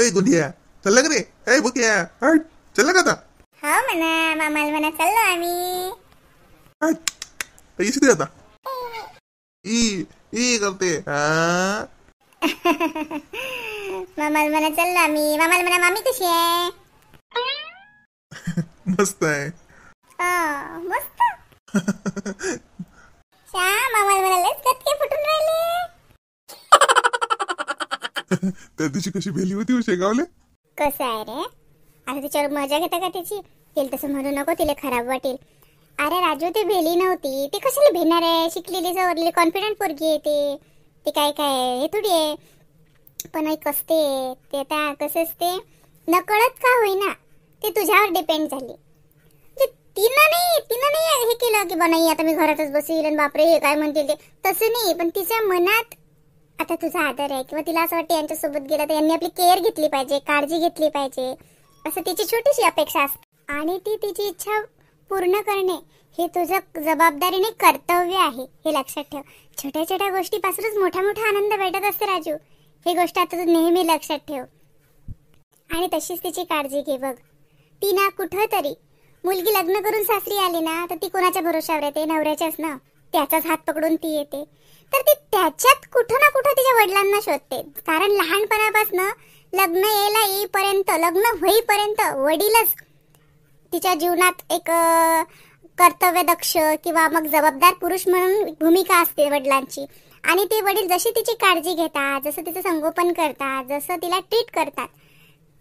ए गुंडिया चल का रे? ए बुकिया हट चल का आता? हो म्हणा मामाला म्हणा चाललो आम्ही. पैसे दे आता. ई ई करते मामाला म्हणा चाललो आम्ही. मामाला म्हणा मामी कशी आहे? मस्त आहे. मस्त. मामाला म्हणा लयच कटके फुटून राहिले. त्या दिवशी कशी भेली होती शेगावले. कसं आहे रे आता तिच्यावर मजा घेता का त्याची? तिला तसं म्हणू नको, तिला खराब वाटेल. अरे राजू ती भेली नव्हती, ती कशाला भेणार आहे? शिकलेली सवरलेली कॉन्फिडंट पोरगी आहे ती काय काय हे थोडी आहे. पण एक असते ते आता कसं असते नकळत का होईना ते तुझ्यावर डिपेंड झाली. तिनं नाही हे केलं की नाही आता मी घरातच बसेल आणि बापरे हे काय म्हणतील ते, तसं नाही. पण तिच्या मनात आता तुझा आदर आहे किंवा तिला असं वाटतं यांच्यासोबत गेला तर यांनी आपली केअर घेतली पाहिजे, काळजी घेतली पाहिजे, असं तिची छोटीशी अपेक्षा असते. आणि ती तिची इच्छा पूर्ण करणे हे तुझं जबाबदारीने कर्तव्य आहे, हे लक्षात ठेव. छोट्या छोट्या गोष्टीपासूनच मोठा मोठा आनंद भेटत असते राजू. ही गोष्ट आता तू नेहमी लक्षात ठेव. आणि तशीच तिची काळजी घे बघ. ती ना कुठं तरी मुलगी लग्न करून सासरी आली ना तर ती कोणाच्या भरोशावर येते? नवऱ्याच्याच ना. त्याचाच हात पकडून ती येते तर ती त्याच्यात कुठं ना कुठं तिच्या वडिलांना शोधते. कारण लहानपणापासून लग्न येईपर्यंत लग्न होईपर्यंत वडीलच तिच्या जीवनात एक कर्तव्यदक्ष किंवा मग जबाबदार पुरुष म्हणून भूमिका असते वडिलांची. आणि ते वडील जशी तिची काळजी घेतात, जसं तिचं संगोपन करतात, जसं तिला ट्रीट करतात,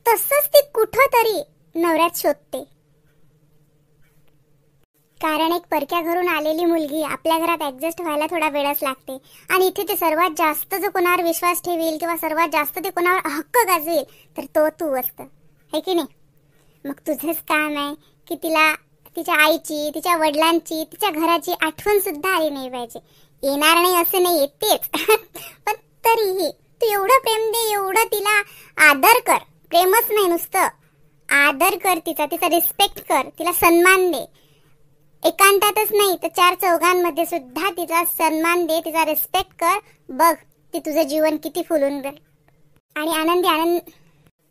तसंच ती कुठं तरी नवऱ्यात शोधते. कारण एक परक्या घरून आलेली मुलगी आपल्या घरात ऍडजस्ट व्हायला थोडा वेळच लागते. आणि इथे ते सर्वात जास्त जो कोणावर विश्वास ठेवेल किंवा सर्वात जास्त ते कोणावर हक्क गाजवेल तर तो तू असतं, है की नाही? मग तुझंच काम आहे की तिला तिच्या आईची, तिच्या वडिलांची, तिच्या घराची आठवण सुद्धा आली नाही पाहिजे. येणार नाही असं नाही, येतेच. पण तरीही तू एवढं प्रेम दे, एवढं तिला आदर कर. प्रेमच नाही नुसतं आदर कर, तिचा रिस्पेक्ट कर, तिला सन्मान दे. एकांतातच नाही तर चार चौघांमध्ये सुद्धा तिचा सन्मान दे, तिचा रिस्पेक्ट कर. बघ ती तुझं जीवन किती फुलून जाईल आणि आनंद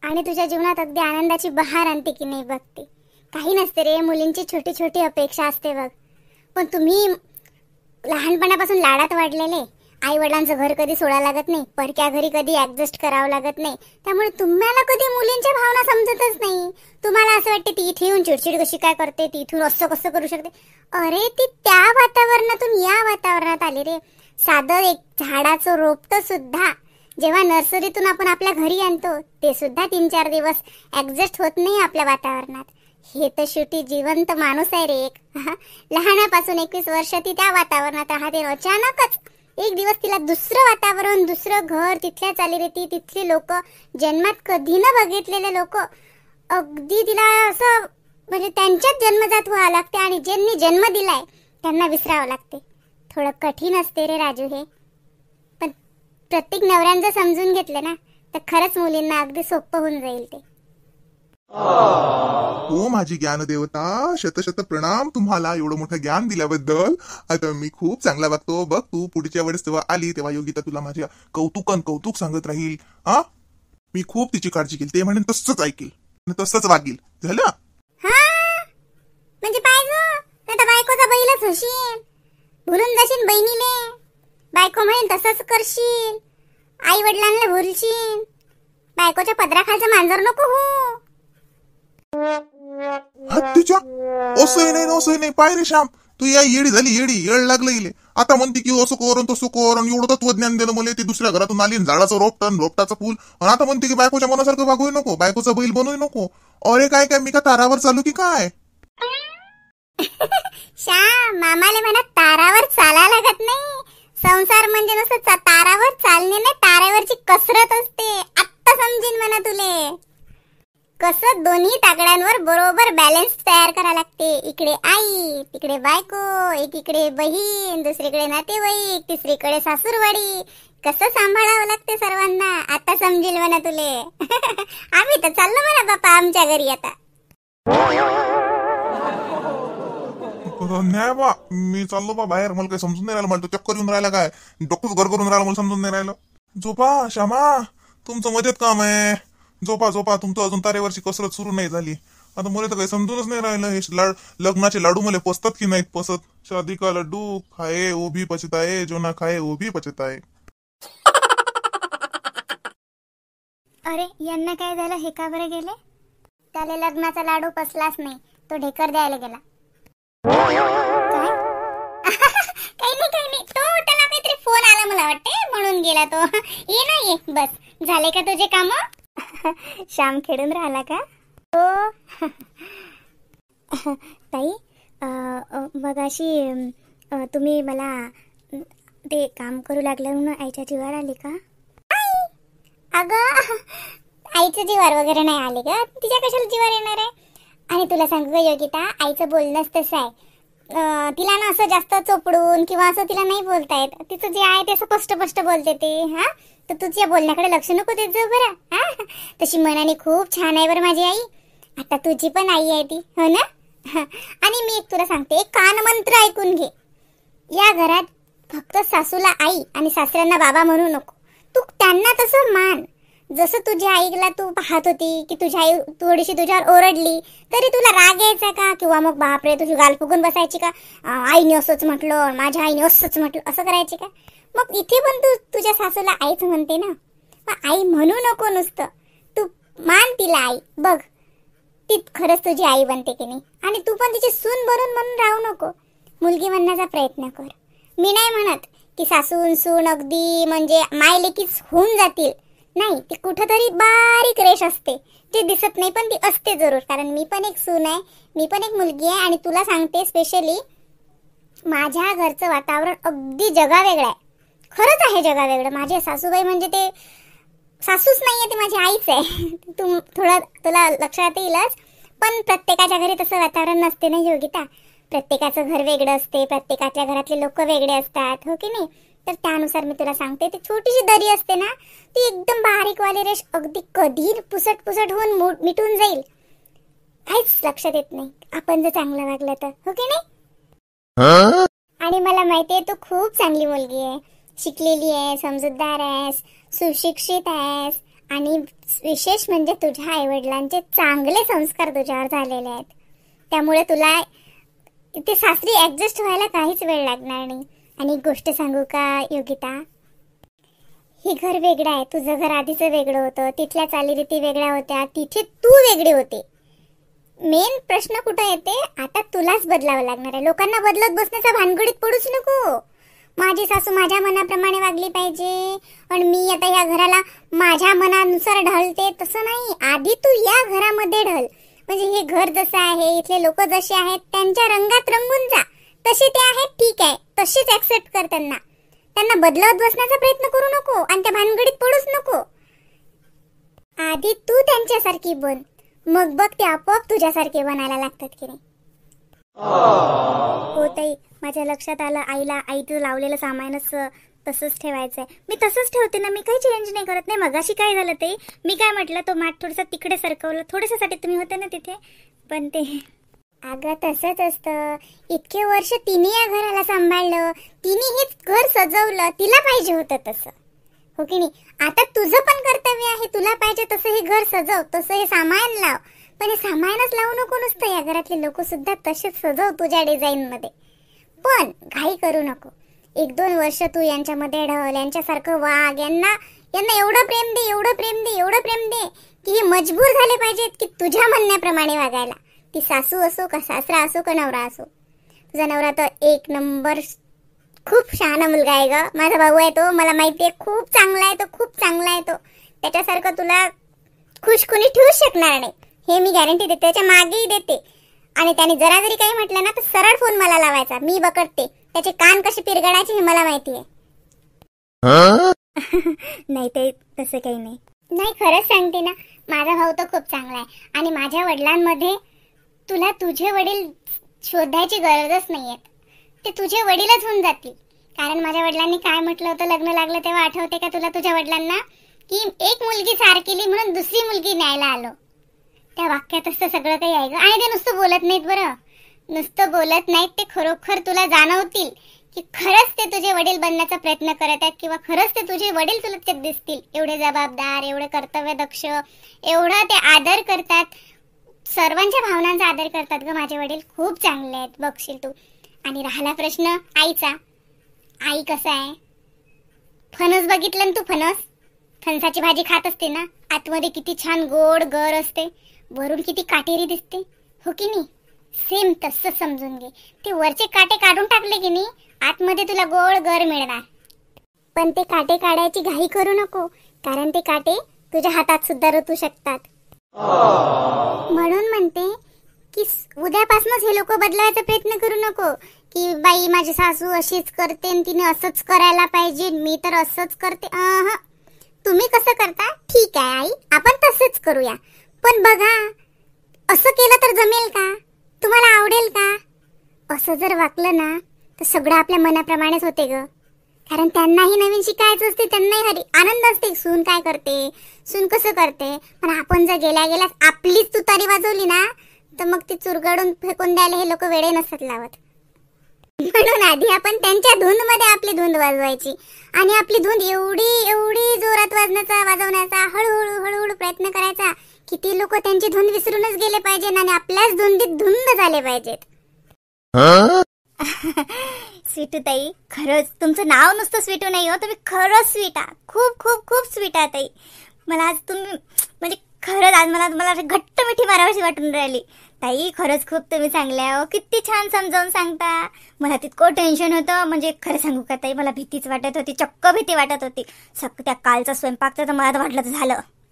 आणि तुझ्या जीवनात अगदी आनंदाची बहार आणते की नाही बघते. काही नसते रे, मुलींची छोटी छोटी अपेक्षा असते बघ. पण तुम्ही लहानपणापासून लाडात वाढलेले, आई वडिलांचं घर कधी सोडायला लागत नाही, परक्या घरी कधी ऍडजस्ट करावं लागत नाही, त्यामुळे तुम्हाला कधी मुलींच्या भावना समजतच नाही. तुम्हाला असं वाटते ती इथे येऊन चिडचिड कशी काय करते, ती इथून असं कसं करू शकते. अरे ती त्या वातावरणातून या वातावरणात आली रे. साधं एक झाडाचं रोपटं सुद्धा जेव्हा नर्सरीतून आपण आपल्या घरी आणतो ते सुद्धा 3-4 दिवस ऍडजस्ट होत नाही आपल्या वातावरणात. हे तर शेवटी जिवंत माणूस आहे रे एक. लहानापासून 21 वर्ष ती त्या वातावरणात राहते. अचानकच एक दिवस तिला दुसरं वातावरण, दुसरं घर, तिथल्या चालीरीती, तिथली लोक, जन्मात कधी न बघितलेले लोक, अगदी तिला असं म्हणजे त्यांच्यात जन्मजात व्हावं लागते आणि ज्यांनी जन्म दिलाय त्यांना विसरावं लागते. थोडं कठीण असते रे राजू हे. पण प्रत्येक नवऱ्यानं जर समजून घेतलं ना तर खरंच मुलींना अगदी सोपं होऊन जाईल ते. हो माझी ज्ञान देवता, शत प्रणाम तुम्हाला एवढं मोठं ज्ञान दिल्याबद्दल. आता मी खूप चांगला वागतो बघ. तू पुढच्या वेळेस तेव्हा आली तेव्हा योगिता तुला माझ्या कौतुक सांगत राहील. मी खूप तिची काळजी घेईल, ते म्हणेन तसंच ऐकेल, तसंच वागेल. झालं? म्हणजे पाहिजे बायकोचा बैलच होशील, भुलून जाशील बहिणीले. बायको म्हणेन तसंच करशील, आई वडिलांना भुलशील, बायकोच्या पदराखालचं मांजर नको हो. तिच्या असंही नाही पाय रे श्याम, तू या येडी झाली, येड लागलं इले. आता म्हणते की असं कोरण तसं कोरण, एवढं तत्वज्ञान दिलं मला. ती दुसऱ्या घरातून आली, झाडाचं रोपटन रोपटाचं फुल, आणि आता म्हणते की बायकोच्या मनासारखं वागू नको, बायकोचा बैल बनवू नको. अरे काय मी का तारावर चालू की काय? श्याम मामाले म्हणा तारावर चाला लागत नाही. संसार म्हणजे नुसतं तारावर चालणे नाही, तारावरची कसरत असते. आत्ता समजीन म्हणा तुले. कसं दोन्ही तागड्यांवर बरोबर बॅलन्स तयार करायला लागते. इकडे आई, तिकडे बायको, एकीकडे बहीण, दुसरीकडे नातेवाईक, तिसरीकडे सासूरवाडी. कसं सांभाळावं लागते सर्वांना. आता समजेल म्हणा तुले. आम्ही तर चाललो म्हणा बापा आमच्या घरी आता. नाही बा, मी चाललो बा बाहेर. मला काही समजून नाही राहिलं. मला तो चक्कर येऊन राहिला, काय डॉक्टर घर करून राहिला, मला समजून नाही राहिलं. झोपा श्यामा, तुमचं मजेत काम आहे. झोपा झोपा, तुमचं अजून तारेवरची कसरत सुरू नाही झाली. आता मला तर काही समजूनच नाही राहिलं, हे लग्नाचे लाडू मला पचतात की नाहीत पचत. शादी का लड्डू खाए वो भी पचताए, जो ना खाए वो भी पचताए. अरे यांना काय झालं, हे का बरं गेले? त्याला लग्नाचा लाडू पसलाच नाही, तो ढेकर द्यायला गेला. काय? काही नाही तो त्याला काहीतरी फोन आला मला वाटते, म्हणून गेला तो. ये ना ये, बस झाले का तुझे काम? श्याम खेळून राहिला का तो? ताई मग अशी तुम्ही मला ते काम करू लागलं म्हणून आईच्या जीवावर आली का? अगं आईचं जीवार वगैरे नाही आले ग, तिच्या कशाला जीवार येणार आहे? आणि तुला सांगू का योगिता, आईचं बोलणंच तसं आहे. तिला ना असं जास्त चोपडून किंवा असं तिला नाही बोलता येत. तिचं जे आहे ते असं स्पष्ट बोलते ते. हा, तर तू तिच्या बोलण्याकडे लक्ष नको देत जाऊ बरं. हा, तशी मनाने खूप छान आहे बरं माझी आई. आता तुझी पण आई आहे ती, हो ना? आणि मी एक तुला सांगते, एक कानमंत्र ऐकून घे. या घरात फक्त सासूला आई आणि सासऱ्यांना बाबा म्हणू नको. तू त्यांना तसं मान. जसं तुझ्या आईला तू पाहत होती की तुझी आई थोडीशी तुझ्यावर ओरडली तरी तुला राग यायचा का? किंवा मग बापरे तुझी गाल फुगून बसायची का? आईने असंच म्हटलं, माझ्या आईने असंच म्हटलं, असं करायची का? मग इथे पण तू तुझ्या सासूला आईच म्हणते ना. मग आई म्हणू नको नुसतं, तू मान तिला आई. बघ ती खरंच तुझी आई बनते की नाही. आणि तू पण तिची सून बनून म्हणून राहू नको, मुलगी बनण्याचा प्रयत्न कर. मी नाही म्हणत की सासून सून अगदी म्हणजे मायलेकीच होऊन जातील, नाही. ती कुठंतरी बारीक रेष असते, ते दिसत नाही पण ती असते जरूर. कारण मी पण एक सून आहे, मी पण एक मुलगी आहे. आणि तुला सांगते स्पेशली माझ्या घरचं वातावरण अगदी जगावेगळं आहे. खरंच आहे जगावेगळं. माझे सासूबाई म्हणजे ते सासूच नाहीये, ते माझी आईच आहे. तू थोडं तुला लक्षात येईलच. पण प्रत्येकाच्या घरी तसं वातावरण नसते ना योगिता. प्रत्येकाचं घर वेगळं असते, प्रत्येकाच्या घरातले लोक वेगळे असतात, हो की नाही? तर त्यानुसार मी तुला सांगते, ती छोटीशी दरी असते ना, ती एकदम बारीक वाली रेष अगदी कधी पुसट होऊन मिटून जाईल, काहीच लक्षात येत नाही आपण जर चांगलं वागलं तर, हो की नाही? आणि मला माहितीये तू खूप चांगली मुलगी आहे, शिकलेली आहे, समजूतदार आहेस, सुशिक्षित आहेस. आणि विशेष म्हणजे तुझ्या आईवडिलांचे चांगले संस्कार तुझ्यावर झालेले आहेत. त्यामुळे तुला ते सासरी ऍडजस्ट व्हायला काहीच वेळ लागणार नाही. आणि एक गोष्ट सांगू का योगिता, हे घर वेगळं आहे. तुझं घर आधीचं वेगळं होतं, तिथल्या चालीरीती वेगळ्या होत्या, तिथे तू वेगळी होती. मेन प्रश्न कुठं येते, आता तुलाच बदलावं लागणार आहे. लोकांना बदलत बसण्याचा भानगडीत पडूच नको. माझी सासू माझ्या मनाप्रमाणे वागली पाहिजे आणि मी आता या घराला माझ्या मनानुसार ढळते, तसं नाही. आधी तू या घरामध्ये ढळ. म्हणजे हे घर जसं आहे, इथले लोक जसे आहेत त्यांच्या रंगात रंगून जा. तसे ते आहेत ठीक आहे, तसेच ऍक्सेप्ट कर त्यांना. त्यांना बदलवत बसण्याचा प्रयत्न करू नको आणि त्या भानगडीत पडूच नको. आधी तू त्यांच्यासारखी बन, मग बघ ते आपोआप तुझ्यासारखे बनायला लागतात की नाही. हो ताई, माझ्या लक्षात आलं. आईचं लावलेलं सामानच तसंच ठेवायचंय. मी तसंच ठेवते ना, मी काही चेंज नाही करत. नाही मगाशी काय झालं ते मी काय म्हटलं, तो माठ थोडंसं तिकडे सरकवलं, थोडंसाठी तुम्ही होते ना तिथे. पण ते अगं तसंच असतं. इतके वर्ष तिने या घराला सांभाळलं, तिने हेच घर सजवलं, तिला पाहिजे होतं तसं, हो की नाही? आता तुझं पण कर्तव्य आहे, तुला पाहिजे तसं हे घर सजव, तसं हे सामान लाव. पण हे सामानच लावू नको नुसतं. या घरातले लोक सुद्धा तसेच सजव तुझ्या डिझाईन मध्ये. पण घाई करू नको. 1-2 वर्ष तू यांच्यामध्ये ढळ, यांच्यासारखं वाग. यांना एवढं प्रेम दे, एवढं प्रेम दे की हे मजबूर झाले पाहिजेत की तुझ्या म्हणण्याप्रमाणे वागायला. ती सासू असो का सासरा असो का नवरा असो. तुझा नवरा तर 1 नंबर खूप शहाणा मुलगा आहे ग. माझा भाऊ आहे तो, मला माहितीये, खूप चांगला आहे तो, खूप चांगला आहे तो. त्याच्यासारखं तुला खुश कुणी ठेवू शकणार नाही, हे मी गॅरंटी देते. त्याच्या मागेही देते. आणि त्याने जरा जरी काही म्हटलं ना तर सरळ फोन मला लावायचा, मी बकडते. त्याचे कान कसे पिरगडायचे हे मला माहितीये. नाही ते तसं काही नाही. नाही खरंच सांगते ना, माझा भाऊ तर खूप चांगला आहे. आणि माझ्या वडिलांमध्ये तुला तुझे वडील शोधायची गरजच नाहीये, ते तुझे वडीलच होऊन जातील. कारण माझ्या वडिलांनी काय म्हटलं होतं लग्न लागलं तेव्हा, आठवते का तुला तुझ्या वडिलांना, की एक मुलगी सारखीली म्हणून दुसरी मुलगी न्यायला आलो. त्या वाक्यात असं सगळं काही आहे ग. आणि ते नुसतं बोलत नाहीत बरं, नुसतं बोलत नाहीत, ते खरोखर तुला जाणवतील की खरंच ते तुझे वडील बनण्याचा प्रयत्न करत आहेत किंवा खरंच ते तुझे वडील तुला दिसतील. एवढे जबाबदार, एवढे कर्तव्यदक्ष, एवढा ते आदर करतात, सर्वांच्या भावनांचा आदर करतात ग माझे वडील. खूप चांगले आहेत बघशील तू. आणि राहिला प्रश्न आईचा, आई कसं आहे? फणस बघितलं ना तू? फणसाची भाजी खात असते ना, आतमध्ये किती छान गोड गर असते, वरून किती काटेरी दिसते, हो की नाही? सेम तसं समजून घे. ते वरचे काटे काढून टाकले की नाही, आतमध्ये तुला गोड गर मिळणार. पण ते काटे काढायची घाई करू नको, कारण ते काटे तुझ्या हातात सुद्धा रुतू शकतात. म्हणून म्हणते की उद्यापासूनच हे लोक बदलायचा प्रयत्न करू नको की बाई माझी सासू अशीच करते आणि तिने असंच करायला पाहिजे, मी तर असंच करते. तुम्ही कसं करता ठीक आहे आई, आपण तसंच करूया. पण बघा, असं केलं तर जमेल का? तुम्हाला आवडेल का? असं जर वागलं ना तर सगळं आपल्या मनाप्रमाणेच होते ग. कारण त्यांनाही नवीन शिकायचं असते, त्यांनाही हरी आनंद असते. सून काय करते, सून कसं करते. पण आपण जर गेल्या आपलीच तुतारी वाजवली ना तर मग ती चुरगडून फेकून द्यायला हे लोक वेळे नसतात लावत. म्हणून आधी आपण त्यांच्या धुंदमध्ये आपली धुंद वाजवायची आणि आपली धुंद एवढी एवढी जोरात वाजवण्याचा हळूहळू प्रयत्न करायचा की ती लोक त्यांची धुंद विसरूनच गेले पाहिजे आणि आपल्याच धुंदीत धुंद झाले पाहिजेत. स्वीटू ताई, खरंच तुमचं नाव नुसतं स्वीटू नाही हो, तुम्ही खरंच स्वीट आहात. खूप खूप खूप स्वीट आहात ताई. मला आज तुम्ही म्हणजे खरंच आज मला घट्ट मिठी मारावीशी वाटून राहिली ताई. खरंच खूप तुम्ही चांगल्या हो, किती छान समजावून सांगता. मला तितकं टेन्शन होतं, म्हणजे खरं सांगू का ताई, मला भीतीच वाटत होती, चक्क भीती वाटत होती. त्या कालचा स्वयंपाकचं तर मला वाटलं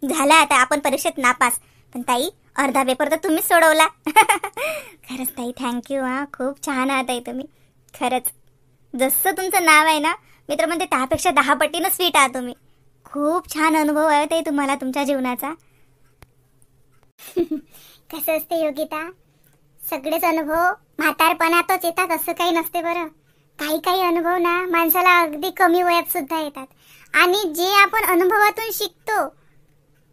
झालं आता आपण परीक्षेत नापास. पण ताई अर्धा पेपर तर तुम्हीच सोडवला. खरंच ताई थँक्यू. खूप छान आहात ताई तुम्ही. खरंच जसं तुमचं नाव आहे ना, मी तर म्हणते त्यापेक्षा 10 पटीनं स्वीट आहात तुम्ही. खूप छान अनुभव आहे ताई तुम्हाला तुमच्या जीवनाचा. कसं असते योगिता, सगळेच अनुभव म्हातारपणातच येतात असं काही नसते बरं. काही अनुभव ना माणसाला अगदी कमी वयात सुद्धा येतात. आणि जे आपण अनुभवातून शिकतो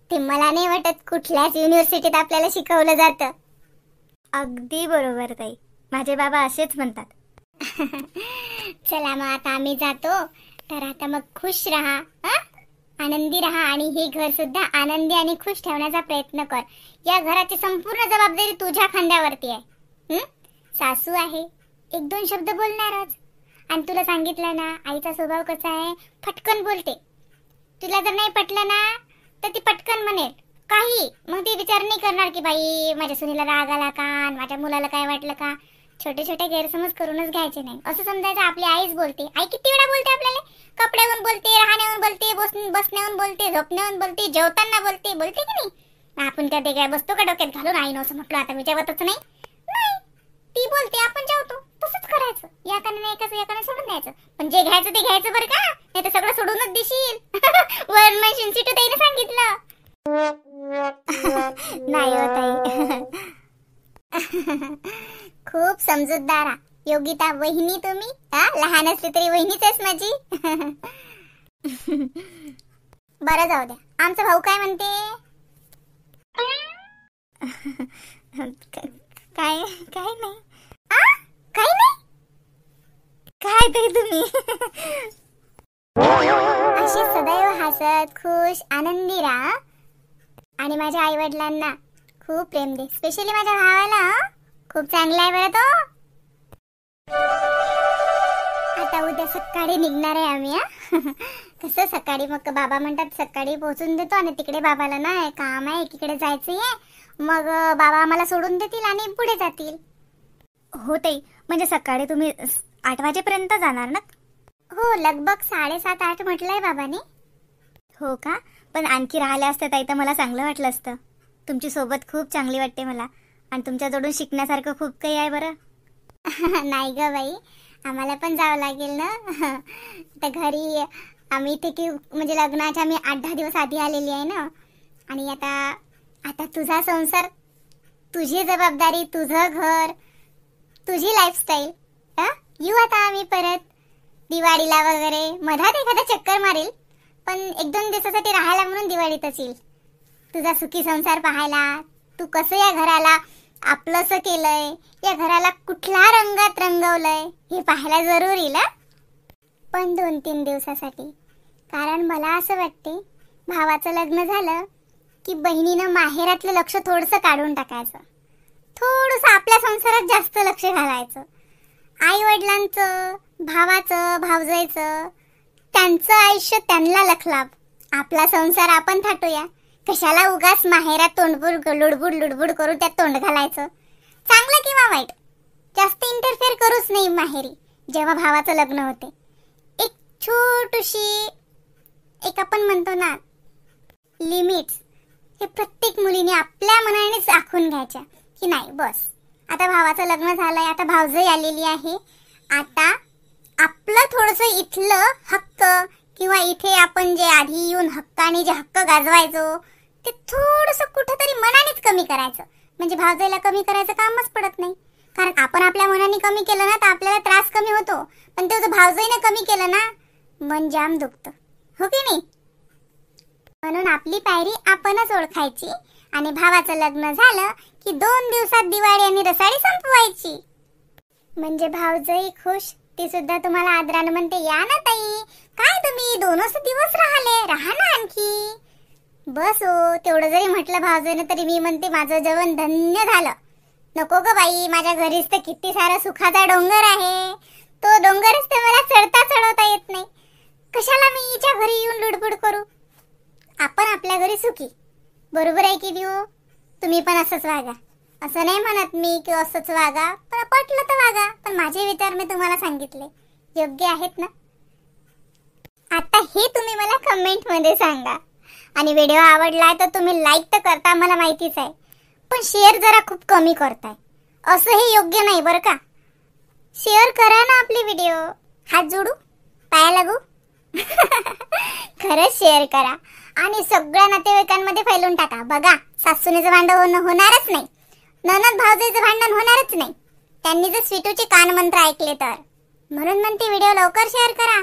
ते मला नाही वाटत कुठल्याच युनिव्हर्सिटीत आपल्याला शिकवलं जातं. अगदी बरोबर ताई, माझे बाबा असेच म्हणतात. चला मग आता आम्ही जातो. तर आता मग खुश राहा, आनंदी राहा आणि हे घर सुद्धा आनंदी आणि खुश ठेवण्याचा प्रयत्न कर. या घराची संपूर्ण जबाबदारी तुझ्या खांद्यावरती आहे. सासू आहे, 1-2 शब्द बोलणारच. आणि तुला सांगितलं ना आईचा स्वभाव कसा आहे, फटकन बोलते. तुला जर नाही पटलं ना तर ती पटकन म्हणेल काही, मग ती विचार नाही करणार की बाई माझ्या सुनीला राग आला का, माझ्या मुलाला काय वाटलं का. छोटे छोटे गैरसमज करूनच घ्यायचे नाही. असं समजायचं आपली आईच बोलते. आई किती वेळा बोलते आपल्याला, कपड्यावरून बोलते, राहण्यावरून बोलते, बसण्यावरून बोलते, झोपण्यावरून बोलते, जेवताना बोलते की नाही. आपण कधी काय बसतो का डोक्यात घालून आईनं असं म्हटलं आता मी जेवतच नाही. ती बोलते आपण जेवतो, तसंच करायचं. या कानाने सोडून द्यायचं. पण जे घ्यायचं ते घ्यायचं बरं का, नाही तर सगळं सोडूनच देशील. वरनं सिटू ताईने सांगितलं. नाही होत खूप समजूतदार योगिता वहिनी तुम्ही. लहान असली तरी वहिनीच आहेस माझी. बरं जाऊ द्या, आमचा भाऊ काय म्हणते? काय नाही. काय नाही काय तरी तुम्ही. अशी सदैव हसत खुश आनंदी राहा आणि माझ्या आई वडिलांना खूप प्रेम दे. स्पेशली माझ्या भावाला. खूप चांगला आहे बरं तो. आता उद्या सकाळी निघणार आहे आम्ही. कसं सकाळी मग बाबा म्हणतात सकाळी पोहोचून देतो आणि तिकडे बाबाला ना काम आहे, एकीकडे जायचंय. मग बाबा आम्हाला सोडून देतील आणि पुढे जातील. हो ताई, म्हणजे सकाळी तुम्ही 8 वाजेपर्यंत जाणार ना? हो, लगभग 7:30-8 म्हटलंय बाबाने. हो का? पण आणखी राहिल्या असत्या ताई तर मला चांगलं वाटलं असतं. तुमची सोबत खूप चांगली वाटते मला आणि तुमच्याजवळून शिकण्यासारखं खूप काही आहे बरं. नाही ग बाई, आम्हाला पण जावं लागेल ना. तर घरी आम्ही इथे की म्हणजे लग्नाच्या मी 8-10 दिवस आधी आलेली आहे ना. आणि आता तुझा संसार, तुझी जबाबदारी, तुझं घर, तुझी लाईफस्टाईल. येऊ आता आम्ही परत दिवाळीला वगैरे. मधात एखादा चक्कर मारेल, पण 1-2 दिवसासाठी राहायला म्हणून दिवाळीतच येईल. तुझा सुखी संसार पाहायला, तू कसं या घराला आपलंसं केलंय, या घराला कुठल्या रंगात रंगवलंय हे पाहायला जरूर येईल. पण 2-3 दिवसासाठी. कारण मला असं वाटते भावाचं लग्न झालं की बहिणीनं माहेरातलं लक्ष थोडंसं काढून टाकायचं, थोडंसं आपल्या संसारात जास्त लक्ष घालायचं. आई वडिलांचं, भावाचं, भावजाईचं, त्यांचं आयुष्य त्यांना लखलाभ, आपला संसार आपण थाटूया. कशाला उगाच माहेरात तोंडबुड लुडबुड करू त्यात तोंड घालायचं. चांगलं किंवा वाईट जास्त इंटरफेअर करूच नाही माहेरी जेव्हा भावाचं लग्न होते. एक छोटीशी एक आपण म्हणतो ना लिमिट्स, हे प्रत्येक मुलीने आपल्या मनानेच आखून घ्यायच्या की नाही बस आता भावाचं लग्न झालंय, आता भावजाई आलेली आहे, आता आपलं थोडंसं इथलं हक्क किंवा इथे आपण जे आधी येऊन हक्काने जे हक्क गाजवायचो ते थोडंसं कुठंतरी मनानेच कमी करायचं. म्हणजे भावजाईला कमी करायचं कामच पडत नाही. कारण आपण आपल्या मनाने कमी केलं ना तर आपल्याला त्रास कमी होतो, पण ते जर भावजाईने कमी केलं ना मन जाम दुखतं, हो की नाही. म्हणून आपली पायरी आपणच ओळखायची आणि भावाचं लग्न झालं की 2 दिवसात दिवाळी आणि रसाळी संपवायची. म्हणजे भावजाई खुश, ती सुद्धा तुम्हाला आदरानं म्हणते या ना ताई, काय तुम्ही 2च दिवस राहा ना आणखी. बस हो, तेवढं जरी म्हटलं भावजाईनं तरी मी म्हणते माझं जेवण धन्य झालं. नको ग बाई, माझ्या घरीच तर किती सारा सुखाचा डोंगर आहे, तो डोंगरच तर मला चढवता येत नाही. कशाला मी हिच्या घरी येऊन लुडबुड करू. आपण आपल्या घरी सुखी, बरोबर आहे की देऊ. तुम्ही पण असंच वागा, असं नाही म्हणत मी की असंच वागा, पण पटलं तर वागा. पण माझे विचार मी तुम्हाला सांगितले योग्य आहेत ना. आता हे तुम्ही मला कमेंट मध्ये सांगा. आणि व्हिडिओ आवडलाय तर तुम्ही लाईक तर करता, मला माहितीच आहे, पण शेअर जरा खूप कमी करताय, असं हे योग्य नाही बरं का. शेअर करा ना आपली व्हिडिओ, हात जोडू, पाया लागू. खरंच शेअर करा आणि सगळ्या नातेवाईकांमध्ये फैलून टाका. बघा सासूनेचं भांडण होणारच नाही, ननद भावजाईचं भांडण होणारच नाही, त्यांनी जर स्वीटूचे कान मंत्र ऐकले तर. म्हणून म्हणते व्हिडिओ लवकर शेअर करा.